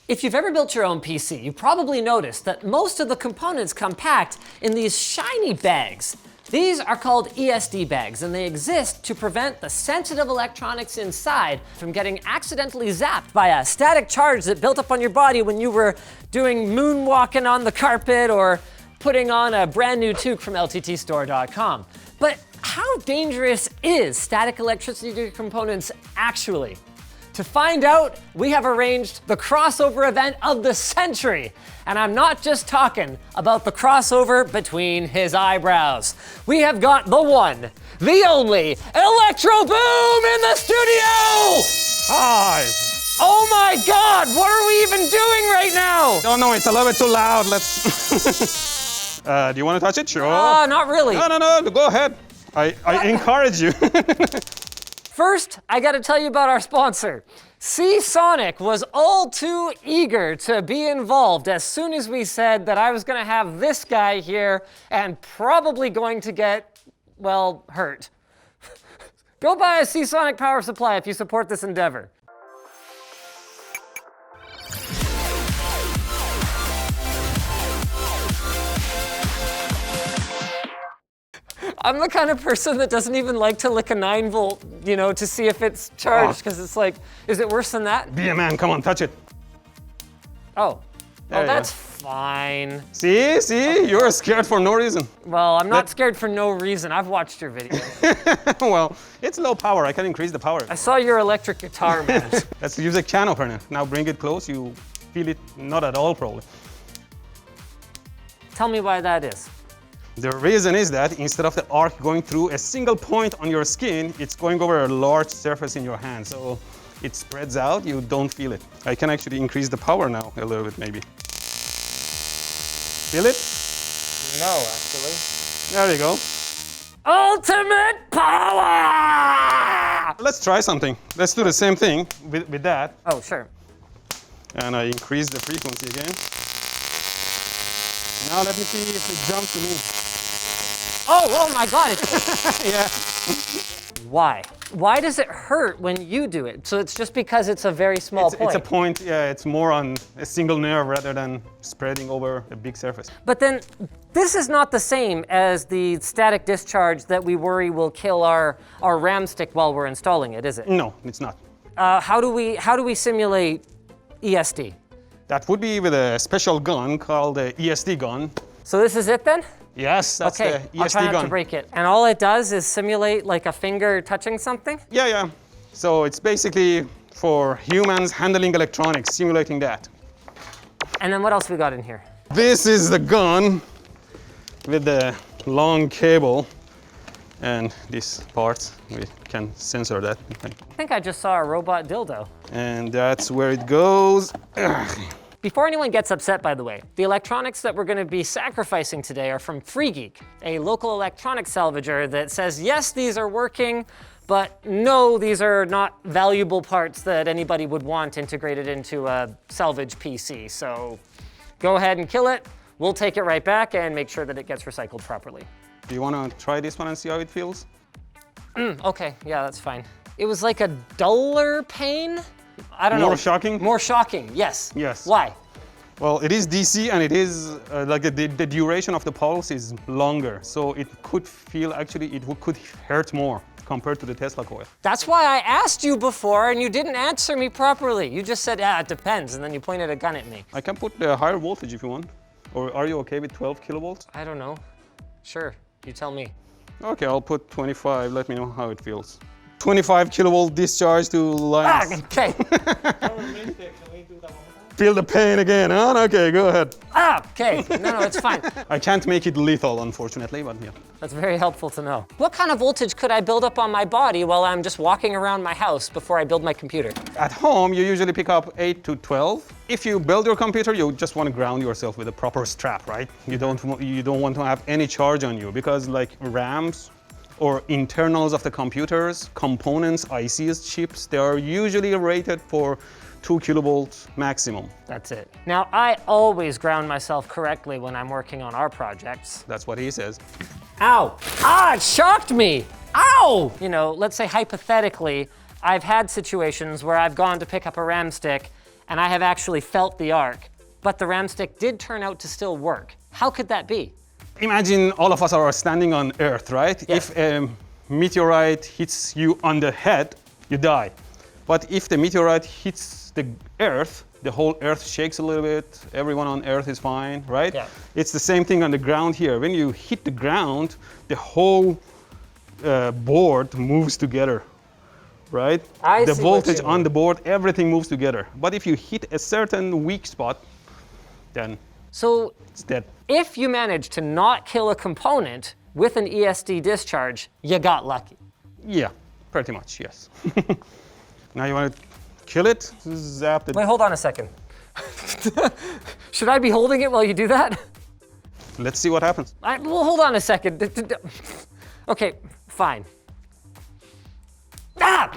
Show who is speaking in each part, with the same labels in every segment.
Speaker 1: If you've ever built your own PC, you've probably noticed that most of the components come packed in these shiny bags. These are called ESD bags, and they exist to prevent the sensitive electronics inside from getting accidentally zapped by a static charge that built up on your body when you were doing moonwalking on the carpet or putting on a brand new toque from lttstore.com. But how dangerous is static electricity components actually? To find out, we have arranged the crossover event of the century. And I'm not just talking about the crossover between his eyebrows. We have got the one, the only, ElectroBOOM in the studio!
Speaker 2: Hi.
Speaker 1: Oh my God, what are we even doing right now?
Speaker 2: No, it's a little bit too loud. Let's... do you want to touch it? Sure.
Speaker 1: Not really.
Speaker 2: No, go ahead. I encourage you.
Speaker 1: First, I gotta tell you about our sponsor. Seasonic was all too eager to be involved as soon as we said that I was gonna have this guy here and probably going to get, well, hurt. Go buy a Seasonic power supply if you support this endeavor. I'm the kind of person that doesn't even like to lick a 9-volt, you know, to see if it's charged, because it's like, is it worse than that?
Speaker 2: Be a man, come on, touch it.
Speaker 1: Oh, that's fine.
Speaker 2: See, you're scared for no reason.
Speaker 1: Well, I'm not scared for no reason. I've watched your videos.
Speaker 2: Well, it's low power, I can increase the power.
Speaker 1: I saw your electric guitar, man.
Speaker 2: That's the music channel, partner. Now bring it close, you feel it not at all probably.
Speaker 1: Tell me why that is.
Speaker 2: The reason is that instead of the arc going through a single point on your skin, it's going over a large surface in your hand. So it spreads out, you don't feel it. I can actually increase the power now a little bit maybe. Feel it?
Speaker 1: No, actually.
Speaker 2: There you go.
Speaker 1: Ultimate power!
Speaker 2: Let's try something. Let's do the same thing with that.
Speaker 1: Oh, sure.
Speaker 2: And I increase the frequency again. Now let me see if it jumps to me.
Speaker 1: Oh my God.
Speaker 2: Yeah.
Speaker 1: Why? Why does it hurt when you do it? So it's just because it's a very small point?
Speaker 2: It's a point, yeah, it's more on a single nerve rather than spreading over a big surface.
Speaker 1: But then this is not the same as the static discharge that we worry will kill our RAM stick while we're installing it, is it?
Speaker 2: No, it's not.
Speaker 1: How do we simulate ESD?
Speaker 2: That would be with a special gun called the ESD Gun.
Speaker 1: So this is it then?
Speaker 2: Yes, that's the ESD
Speaker 1: I'll try not
Speaker 2: gun.
Speaker 1: to break it. And all it does is simulate like a finger touching something?
Speaker 2: Yeah. So it's basically for humans handling electronics, simulating that.
Speaker 1: And then what else we got in here?
Speaker 2: This is the gun with the long cable and this part. We can censor that.
Speaker 1: I think I just saw a robot dildo.
Speaker 2: And that's where it goes.
Speaker 1: Before anyone gets upset, by the way, the electronics that we're gonna be sacrificing today are from FreeGeek, a local electronics salvager that says, yes, these are working, but no, these are not valuable parts that anybody would want integrated into a salvage PC. So go ahead and kill it. We'll take it right back and make sure that it gets recycled properly.
Speaker 2: Do you wanna try this one and see how it feels?
Speaker 1: Okay, yeah, that's fine. It was like a duller pain? I don't know.
Speaker 2: More shocking?
Speaker 1: More shocking, yes.
Speaker 2: Yes.
Speaker 1: Why?
Speaker 2: Well, it is DC and it is like the duration of the pulse is longer. So it could feel, actually, could hurt more compared to the Tesla coil.
Speaker 1: That's why I asked you before and you didn't answer me properly. You just said, it depends, and then you pointed a gun at me.
Speaker 2: I can put the higher voltage if you want. Or are you okay with 12 kilovolts?
Speaker 1: I don't know. Sure, you tell me.
Speaker 2: Okay, I'll put 25, let me know how it feels. 25 kilovolt discharge to Linus.
Speaker 1: Okay.
Speaker 2: Feel the pain again, huh? Okay, go ahead.
Speaker 1: Okay. No, it's fine.
Speaker 2: I can't make it lethal, unfortunately, but yeah.
Speaker 1: That's very helpful to know. What kind of voltage could I build up on my body while I'm just walking around my house before I build my computer?
Speaker 2: At home, you usually pick up 8 to 12. If you build your computer, you just want to ground yourself with a proper strap, right? You don't want to have any charge on you because like RAMs or internals of the computers, components, ICs, chips, they are usually rated for 2 kilovolts maximum.
Speaker 1: That's it. Now, I always ground myself correctly when I'm working on our projects.
Speaker 2: That's what he says.
Speaker 1: Ow! It shocked me! Ow! You know, let's say hypothetically, I've had situations where I've gone to pick up a RAM stick and I have actually felt the arc, but the RAM stick did turn out to still work. How could that be?
Speaker 2: Imagine all of us are standing on Earth, right?
Speaker 1: Yeah.
Speaker 2: If a meteorite hits you on the head, you die. But if the meteorite hits the Earth, the whole Earth shakes a little bit, everyone on Earth is fine, right?
Speaker 1: Yeah.
Speaker 2: It's the same thing on the ground here. When you hit the ground, the whole board moves together, right? The voltage on the board, everything moves together. But if you hit a certain weak spot, then
Speaker 1: So
Speaker 2: it's dead.
Speaker 1: if you manage to not kill a component with an ESD discharge, you got lucky.
Speaker 2: Yeah, pretty much, yes. Now you want to kill it, zap it.
Speaker 1: Wait, hold on a second. Should I be holding it while you do that?
Speaker 2: Let's see what happens.
Speaker 1: Well, hold on a second. Okay, fine. Ah!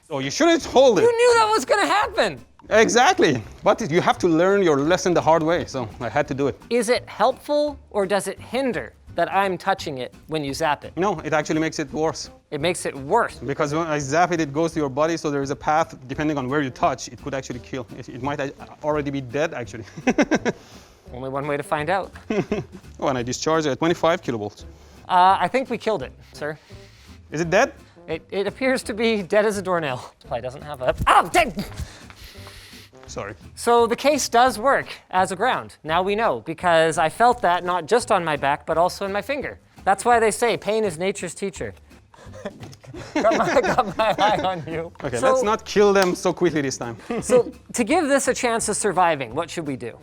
Speaker 2: Oh, you shouldn't hold it.
Speaker 1: You knew that was gonna happen.
Speaker 2: Exactly, but you have to learn your lesson the hard way, so I had to do it.
Speaker 1: Is it helpful or does it hinder that I'm touching it when you zap it?
Speaker 2: No, it actually makes it worse.
Speaker 1: It makes it worse.
Speaker 2: Because when I zap it, it goes to your body, so there is a path, depending on where you touch, it could actually kill. It might already be dead, actually.
Speaker 1: Only one way to find out.
Speaker 2: Oh, and I discharge it at 25 kilovolts.
Speaker 1: I think we killed it, sir.
Speaker 2: Is it dead?
Speaker 1: It appears to be dead as a doornail. Probably doesn't have a... Oh, dead!
Speaker 2: Sorry.
Speaker 1: So the case does work as a ground. Now we know, because I felt that not just on my back, but also in my finger. That's why they say pain is nature's teacher. got my eye on you.
Speaker 2: Okay,
Speaker 1: So-
Speaker 2: let's not kill them so quickly this time.
Speaker 1: So to give this a chance of surviving, what should we do?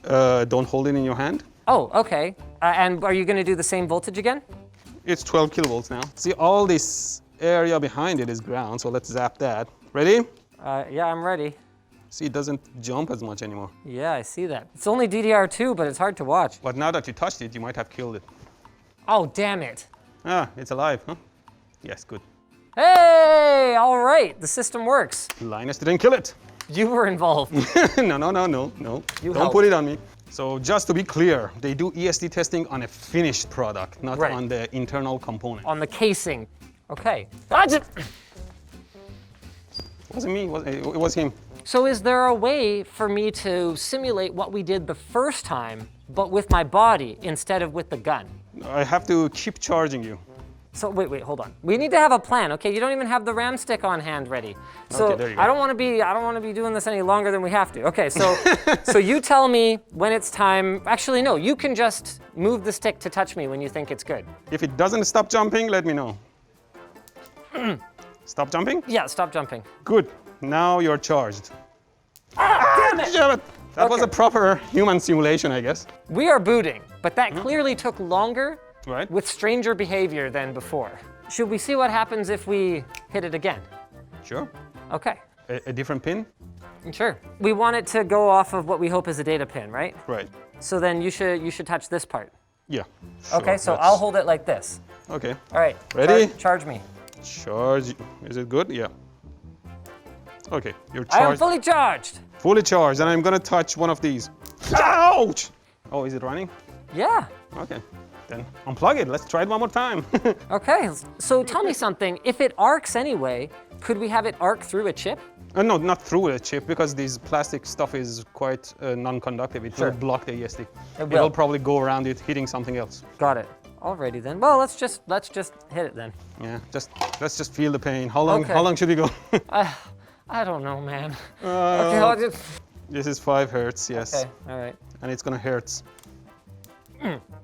Speaker 2: Don't hold it in your hand.
Speaker 1: Oh, okay. And are you gonna do the same voltage again?
Speaker 2: It's 12 kilovolts now. See, all this area behind it is ground, so let's zap that. Ready?
Speaker 1: Yeah, I'm ready.
Speaker 2: See, it doesn't jump as much anymore.
Speaker 1: Yeah, I see that. It's only DDR2, but it's hard to watch.
Speaker 2: But now that you touched it, you might have killed it.
Speaker 1: Oh, damn it.
Speaker 2: Ah, it's alive, huh? Yes, good.
Speaker 1: Hey, all right, the system works.
Speaker 2: Linus didn't kill it.
Speaker 1: You were involved.
Speaker 2: No.
Speaker 1: You
Speaker 2: Don't
Speaker 1: helped.
Speaker 2: put it on me. So just to be clear, they do ESD testing on a finished product, not
Speaker 1: Right.
Speaker 2: on the internal component.
Speaker 1: On the casing. Okay. Ah,
Speaker 2: It wasn't me, it was him.
Speaker 1: So is there a way for me to simulate what we did the first time, but with my body instead of with the gun?
Speaker 2: I have to keep charging you.
Speaker 1: So wait, hold on. We need to have a plan, okay? You don't even have the RAM stick on hand ready. So
Speaker 2: Okay, there you go.
Speaker 1: I don't want to be doing this any longer than we have to. Okay, so so you tell me when it's time. Actually, no, you can just move the stick to touch me when you think it's good.
Speaker 2: If it doesn't stop jumping, let me know. Stop jumping?
Speaker 1: Yeah, stop jumping.
Speaker 2: Good. Now you're charged.
Speaker 1: Damn it!
Speaker 2: Damn it! That was
Speaker 1: Okay.
Speaker 2: a proper human simulation, I guess.
Speaker 1: We are booting, but that clearly took longer
Speaker 2: Right?
Speaker 1: with stranger behavior than before. Should we see what happens if we hit it again?
Speaker 2: Sure.
Speaker 1: Okay,
Speaker 2: A different pin?
Speaker 1: sure. We want it to go off of what we hope is a data pin, right?
Speaker 2: Right.
Speaker 1: So then you should touch this part.
Speaker 2: Yeah.
Speaker 1: Okay,
Speaker 2: sure,
Speaker 1: so
Speaker 2: that's-
Speaker 1: I'll hold it like this.
Speaker 2: Okay.
Speaker 1: All right.
Speaker 2: Ready?
Speaker 1: Charge me.
Speaker 2: Charge. Is it good? Yeah. Okay, you're
Speaker 1: I am
Speaker 2: charged.
Speaker 1: fully charged.
Speaker 2: Fully charged, and I'm gonna touch one of these. Ouch! Oh, is it running?
Speaker 1: Yeah.
Speaker 2: Okay. Then unplug it. Let's try it one more time.
Speaker 1: Okay. So tell me something. If it arcs anyway, could we have it arc through a chip?
Speaker 2: No, not through a chip, because this plastic stuff is quite non-conductive. It
Speaker 1: Sure.
Speaker 2: will block the ESD.
Speaker 1: It
Speaker 2: will
Speaker 1: will.
Speaker 2: probably go around it, hitting something else.
Speaker 1: Got it. Alrighty then. Well, let's just hit it then.
Speaker 2: Yeah, let's just feel the pain. How long?
Speaker 1: Okay.
Speaker 2: How long should we go?
Speaker 1: I don't know, man. Okay. I'll just.
Speaker 2: This is 5 hertz. Yes.
Speaker 1: Okay. All right.
Speaker 2: And it's gonna hurt.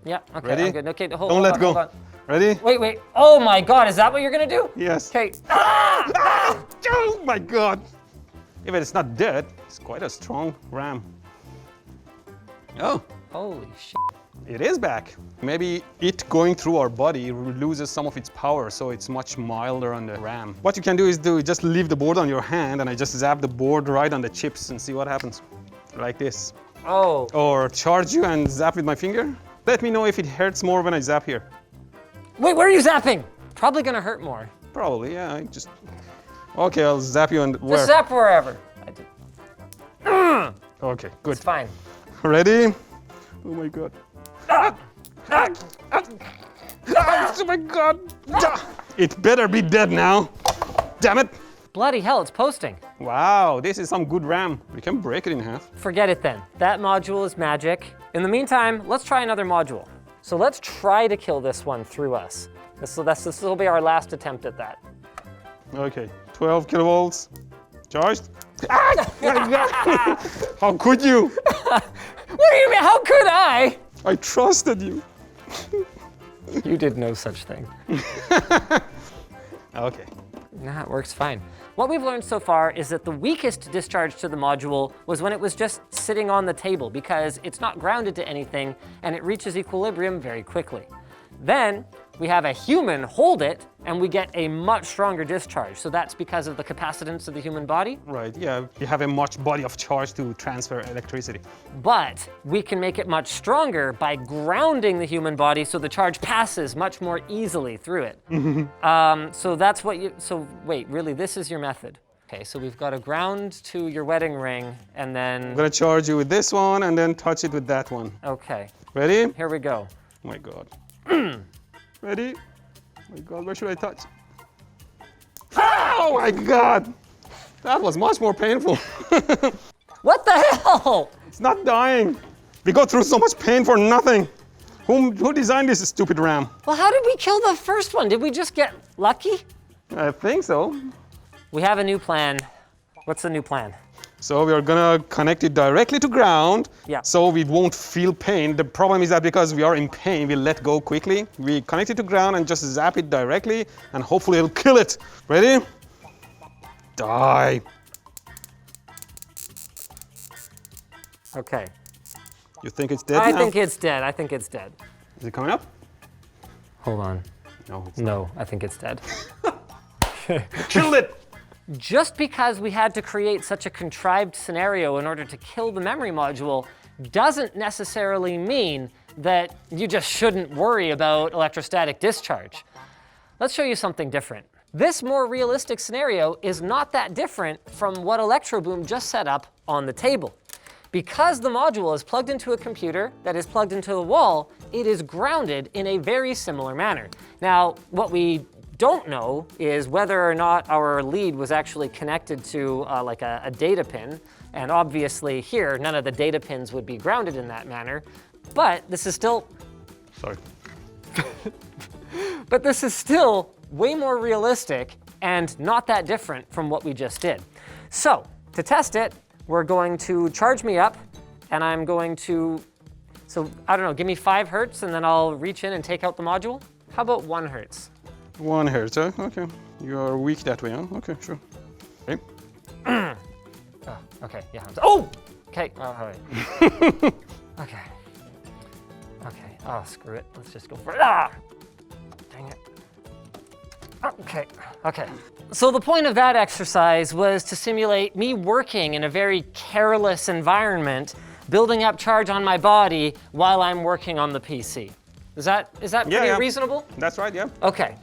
Speaker 1: Yeah. Okay.
Speaker 2: Ready?
Speaker 1: I'm good. Okay. Hold
Speaker 2: Don't
Speaker 1: hold
Speaker 2: let
Speaker 1: on,
Speaker 2: go.
Speaker 1: hold on.
Speaker 2: Ready?
Speaker 1: Wait. Oh my God! Is that what you're gonna do?
Speaker 2: Yes.
Speaker 1: Okay.
Speaker 2: Oh my God! Even it's not dead, it's quite a strong ram. Oh,
Speaker 1: Holy shit.
Speaker 2: it is back. Maybe it going through our body loses some of its power, so it's much milder on the RAM. What you can do is just leave the board on your hand, and I just zap the board right on the chips and see what happens. Like this.
Speaker 1: Oh.
Speaker 2: Or charge you and zap with my finger. Let me know if it hurts more when I zap here.
Speaker 1: Wait, where are you zapping? Probably gonna hurt more.
Speaker 2: Probably, yeah. Okay, I'll zap you and where?
Speaker 1: Just zap wherever. I did.
Speaker 2: Okay, good.
Speaker 1: It's fine.
Speaker 2: Ready? Oh my God. Oh my God. It better be dead now. Damn it.
Speaker 1: Bloody hell, it's posting.
Speaker 2: Wow, this is some good RAM. We can break it in half.
Speaker 1: Forget it then. That module is magic. In the meantime, let's try another module. So let's try to kill this one through us. This will be our last attempt at that.
Speaker 2: Okay, 12 kilovolts. Charged. Ah! My God. How could you?
Speaker 1: What do you mean, how could I?
Speaker 2: I trusted you.
Speaker 1: You did no such thing.
Speaker 2: Okay.
Speaker 1: Nah, it works fine. What we've learned so far is that the weakest discharge to the module was when it was just sitting on the table because it's not grounded to anything and it reaches equilibrium very quickly. Then we have a human hold it and we get a much stronger discharge. So that's because of the capacitance of the human body.
Speaker 2: Right, yeah, you have a much body of charge to transfer electricity.
Speaker 1: But we can make it much stronger by grounding the human body so the charge passes much more easily through it. So that's what so wait, really, this is your method. Okay, so we've got a ground to your wedding ring and then...
Speaker 2: I'm gonna charge you with this one and then touch it with that one.
Speaker 1: Okay.
Speaker 2: Ready?
Speaker 1: Here we go.
Speaker 2: Oh my God. Ready? Oh my God, where should I touch? Oh my God! That was much more painful.
Speaker 1: What the hell?
Speaker 2: It's not dying. We go through so much pain for nothing. Who designed this stupid RAM?
Speaker 1: Well, how did we kill the first one? Did we just get lucky?
Speaker 2: I think so.
Speaker 1: We have a new plan. What's the new plan?
Speaker 2: So we are gonna connect it directly to ground,
Speaker 1: Yeah.
Speaker 2: so we won't feel pain. The problem is that because we are in pain, we let go quickly. We connect it to ground and just zap it directly, and hopefully it'll kill it. Ready? Die.
Speaker 1: Okay.
Speaker 2: You think it's dead
Speaker 1: I
Speaker 2: now?
Speaker 1: think it's dead. I think it's dead.
Speaker 2: Is it coming up?
Speaker 1: Hold on.
Speaker 2: No, it's
Speaker 1: No, I think it's dead.
Speaker 2: Killed it!
Speaker 1: Just because we had to create such a contrived scenario in order to kill the memory module doesn't necessarily mean that you just shouldn't worry about electrostatic discharge. Let's show you something different. This more realistic scenario is not that different from what ElectroBOOM just set up on the table. Because the module is plugged into a computer that is plugged into the wall, it is grounded in a very similar manner. Now, what we don't know is whether or not our lead was actually connected to like a data pin. And obviously here, none of the data pins would be grounded in that manner. But this is still...
Speaker 2: Sorry.
Speaker 1: But this is still way more realistic and not that different from what we just did. So to test it, we're going to charge me up and I'm going to, so I don't know, give me 5 hertz and then I'll reach in and take out the module. How about 1 hertz?
Speaker 2: 1 hertz, huh? Okay. You are weak that way, huh? Okay, sure. Okay.
Speaker 1: Oh, okay, yeah. Oh! Okay, oh, all right. Okay. Okay, oh, screw it. Let's just go for it. Ah! Dang it. Okay, okay. So the point of that exercise was to simulate me working in a very careless environment, building up charge on my body while I'm working on the PC. Is that pretty reasonable?
Speaker 2: That's right, yeah.
Speaker 1: Okay.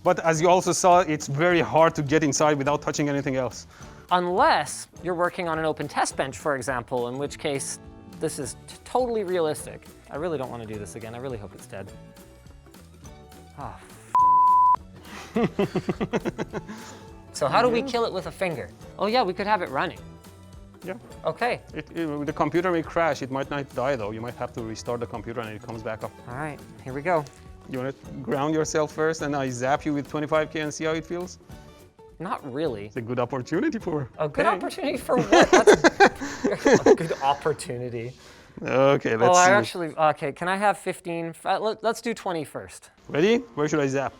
Speaker 2: But as you also saw, it's very hard to get inside without touching anything else.
Speaker 1: Unless you're working on an open test bench, for example, in which case this is totally realistic. I really don't want to do this again. I really hope it's dead. Oh, So how do we kill it with a finger? Oh yeah, we could have it running.
Speaker 2: Yeah.
Speaker 1: Okay.
Speaker 2: The computer may crash. It might not die though. You might have to restart the computer and it comes back up.
Speaker 1: All right, here we go.
Speaker 2: You want to ground yourself first and I zap you with 25K and see how it feels?
Speaker 1: Not really.
Speaker 2: It's a good opportunity for
Speaker 1: A good opportunity for what? That's a good opportunity.
Speaker 2: Okay, let's see.
Speaker 1: Okay, can I have 15? Let's do 20 first.
Speaker 2: Ready? Where should I zap?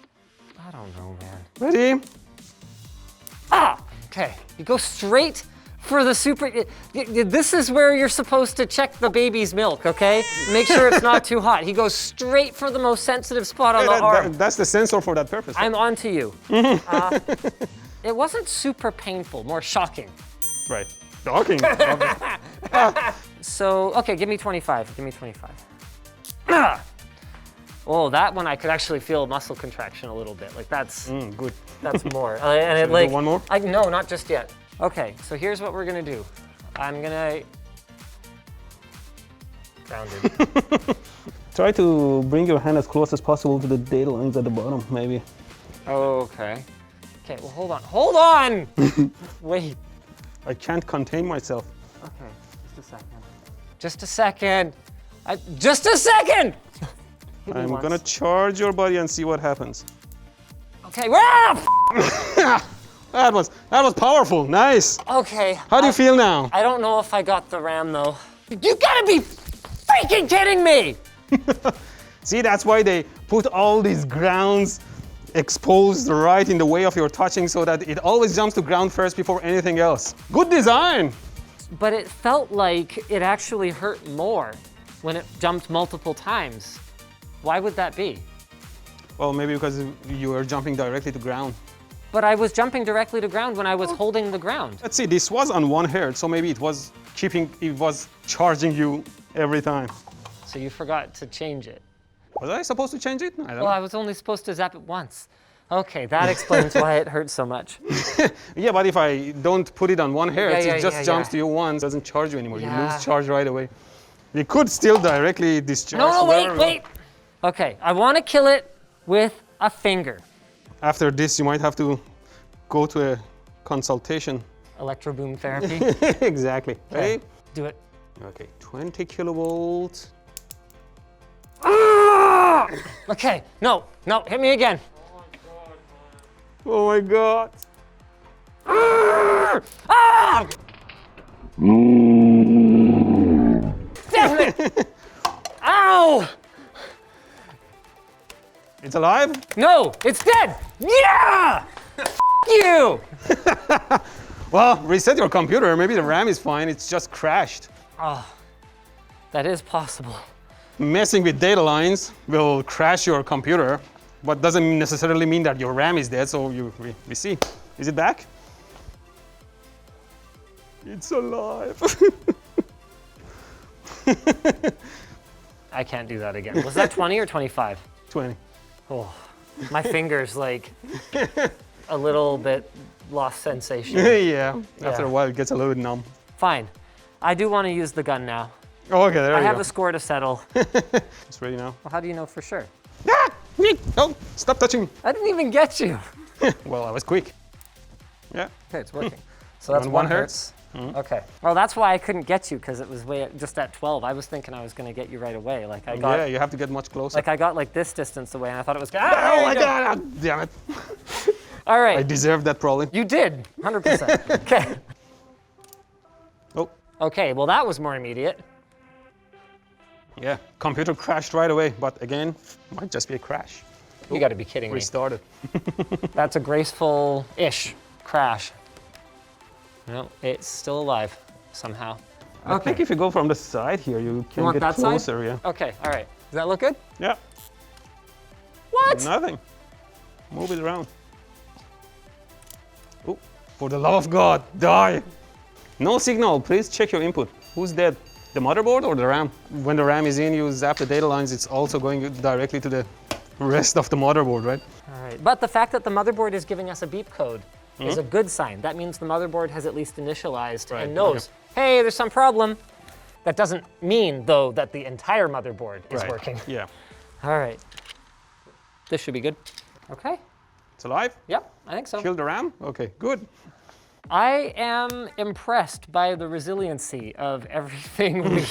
Speaker 1: I don't know, man.
Speaker 2: Ready?
Speaker 1: Ah, okay. You go straight for the super, this is where you're supposed to check the baby's milk, okay? Make sure it's not too hot. He goes straight for the most sensitive spot on the arm.
Speaker 2: That's the sensor for that purpose.
Speaker 1: I'm on to you. It wasn't super painful, more shocking.
Speaker 2: Right. Shocking.
Speaker 1: So, okay, give me 25. Give me 25. Oh, that one I could actually feel muscle contraction a little bit. Like that's
Speaker 2: good.
Speaker 1: That's more. And
Speaker 2: Should we do one more?
Speaker 1: No, not just yet. Okay, so here's what we're gonna do. I'm gonna ground it.
Speaker 2: Try to bring your hand as close as possible to the data lines at the bottom, maybe.
Speaker 1: Okay. Okay, well, hold on. Hold on! Wait.
Speaker 2: I can't contain myself.
Speaker 1: Okay, just a second. Just a second. Just a second!
Speaker 2: I'm gonna charge your body and see what happens.
Speaker 1: Okay,
Speaker 2: That was powerful, nice.
Speaker 1: Okay.
Speaker 2: How do you feel now?
Speaker 1: I don't know if I got the RAM though. You gotta be freaking kidding me!
Speaker 2: See, that's why they put all these grounds exposed right in the way of your touching so that it always jumps to ground first before anything else. Good design!
Speaker 1: But it felt like it actually hurt more when it jumped multiple times. Why would that be?
Speaker 2: Well, maybe because you were jumping directly to ground.
Speaker 1: But I was jumping directly to ground when I was holding the ground.
Speaker 2: Let's see, this was on 1 hertz, so maybe it was charging you every time.
Speaker 1: So you forgot to change it.
Speaker 2: Was I supposed to change it? I don't
Speaker 1: Well,
Speaker 2: know.
Speaker 1: I was only supposed to zap it once. Okay, that explains why it hurts so much.
Speaker 2: Yeah, but if I don't put it on 1 hertz,
Speaker 1: Yeah,
Speaker 2: it just jumps
Speaker 1: yeah.
Speaker 2: to you once, doesn't charge you anymore. You
Speaker 1: Yeah.
Speaker 2: lose charge right away. You could still directly discharge.
Speaker 1: No,
Speaker 2: wherever.
Speaker 1: wait. Okay, I want to kill it with a finger.
Speaker 2: After this, you might have to go to a consultation.
Speaker 1: ElectroBOOM therapy.
Speaker 2: Exactly. Ready?
Speaker 1: Do it.
Speaker 2: Okay, 20 kilovolts.
Speaker 1: Okay, no, hit me again.
Speaker 2: Oh my God.
Speaker 1: Damn it! Ow!
Speaker 2: It's alive?
Speaker 1: No, it's dead! Yeah! You!
Speaker 2: Well, reset your computer. Maybe the RAM is fine. It's just crashed.
Speaker 1: That is possible.
Speaker 2: Messing with data lines will crash your computer, but doesn't necessarily mean that your RAM is dead. So we see. Is it back? It's alive.
Speaker 1: I can't do that again. Was that 20 or 25?
Speaker 2: 20.
Speaker 1: Oh, my finger's like a little bit lost sensation.
Speaker 2: Yeah. After
Speaker 1: Yeah.
Speaker 2: a while, it gets a little bit numb.
Speaker 1: Fine. I do want to use the gun now.
Speaker 2: Oh, okay, there
Speaker 1: I
Speaker 2: you
Speaker 1: have
Speaker 2: go.
Speaker 1: a score to settle.
Speaker 2: It's ready now.
Speaker 1: Well, how do you know for sure?
Speaker 2: Ah! Oh, stop touching me.
Speaker 1: I didn't even get you.
Speaker 2: Well, I was quick. Yeah.
Speaker 1: Okay, it's working. So that's
Speaker 2: On
Speaker 1: 1
Speaker 2: 1
Speaker 1: hertz. Okay. Well, that's why I couldn't get you, because it was just at 12. I was thinking I was going to get you right away. Like I got,
Speaker 2: Yeah, you have to get much closer.
Speaker 1: like I got like this distance away, and I thought it was.
Speaker 2: Oh my God! Damn it!
Speaker 1: All
Speaker 2: I
Speaker 1: right.
Speaker 2: deserved that probably.
Speaker 1: You did, 100%. Okay.
Speaker 2: Oh,
Speaker 1: Okay. Well, that was more immediate.
Speaker 2: yeah. Computer crashed right away, but again, might just be a crash.
Speaker 1: You got to be kidding me.
Speaker 2: Restarted.
Speaker 1: That's a graceful-ish crash. No, it's still alive somehow.
Speaker 2: I think if you go from the side here, you can
Speaker 1: want
Speaker 2: get
Speaker 1: that side?
Speaker 2: closer. Yeah.
Speaker 1: Okay. All right. Does that look good?
Speaker 2: Yeah.
Speaker 1: What?
Speaker 2: Nothing. Move it around. Oh, for the love of God, die! No signal. Please check your input. Who's dead? The motherboard or the RAM? When the RAM is in, you zap the data lines. It's also going directly to the rest of the motherboard, right?
Speaker 1: All right. But the fact that the motherboard is giving us a beep code is a good sign. That means the motherboard has at least initialized
Speaker 2: Right,
Speaker 1: and knows, hey, there's some problem. That doesn't mean, though, that the entire motherboard is
Speaker 2: Right.
Speaker 1: working.
Speaker 2: Yeah.
Speaker 1: All right. This should be good. Okay.
Speaker 2: It's alive?
Speaker 1: Yep, I think so.
Speaker 2: Kill the RAM? Okay, good.
Speaker 1: I am impressed by the resiliency of everything we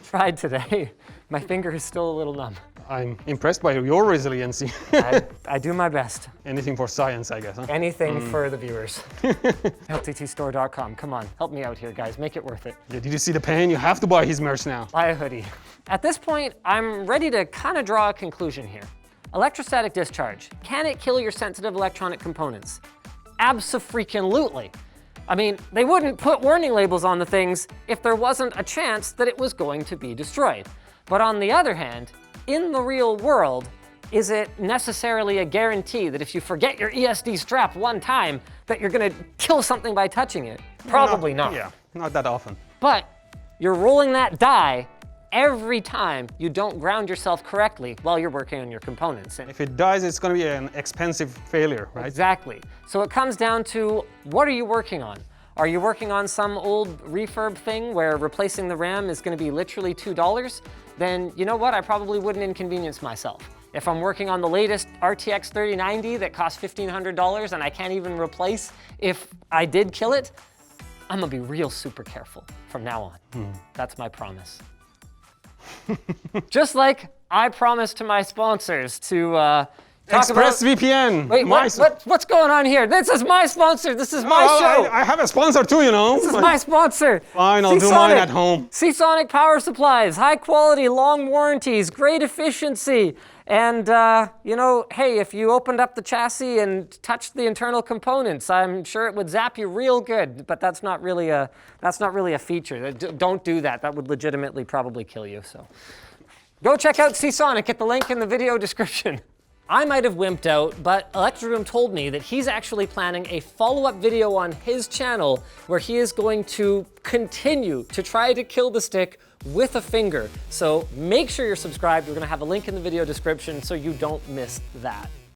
Speaker 1: tried today. My finger is still a little numb.
Speaker 2: I'm impressed by your resiliency.
Speaker 1: I do my best.
Speaker 2: Anything for science, I guess, huh?
Speaker 1: Anything for the viewers. LTTstore.com. Come on, help me out here, guys. Make it worth it.
Speaker 2: Yeah, did you see the pain? You have to buy his merch now.
Speaker 1: Buy a hoodie. At this point, I'm ready to kind of draw a conclusion here. Electrostatic discharge. Can it kill your sensitive electronic components? Abso-freaking-lutely. I mean, they wouldn't put warning labels on the things if there wasn't a chance that it was going to be destroyed. But on the other hand, in the real world, is it necessarily a guarantee that if you forget your ESD strap one time, that you're gonna kill something by touching it? Probably not.
Speaker 2: Yeah, not that often.
Speaker 1: But you're rolling that die every time you don't ground yourself correctly while you're working on your components. And
Speaker 2: If it dies, it's going to be an expensive failure, right?
Speaker 1: exactly. So it comes down to, what are you working on? Are you working on some old refurb thing where replacing the RAM is going to be literally $2? Then you know what? I probably wouldn't inconvenience myself. If I'm working on the latest RTX 3090 that costs $1,500 and I can't even replace if I did kill it, I'm gonna be real super careful from now on. That's my promise. Just like I promised to my sponsors to talk about...
Speaker 2: ExpressVPN.
Speaker 1: Wait, what's going on here? This is my sponsor. This is my show.
Speaker 2: I have a sponsor too, you know.
Speaker 1: This is my sponsor.
Speaker 2: Fine, I'll do mine at home.
Speaker 1: Seasonic power supplies, high quality, long warranties, great efficiency. And, you know, hey, if you opened up the chassis and touched the internal components, I'm sure it would zap you real good, but that's not really a feature. Don't do that. That would legitimately probably kill you, so. Go check out Seasonic, get the link in the video description. I might have wimped out, but ElectroBOOM told me that he's actually planning a follow-up video on his channel where he is going to continue to try to kill the stick with a finger. So make sure you're subscribed. We're gonna have a link in the video description so you don't miss that.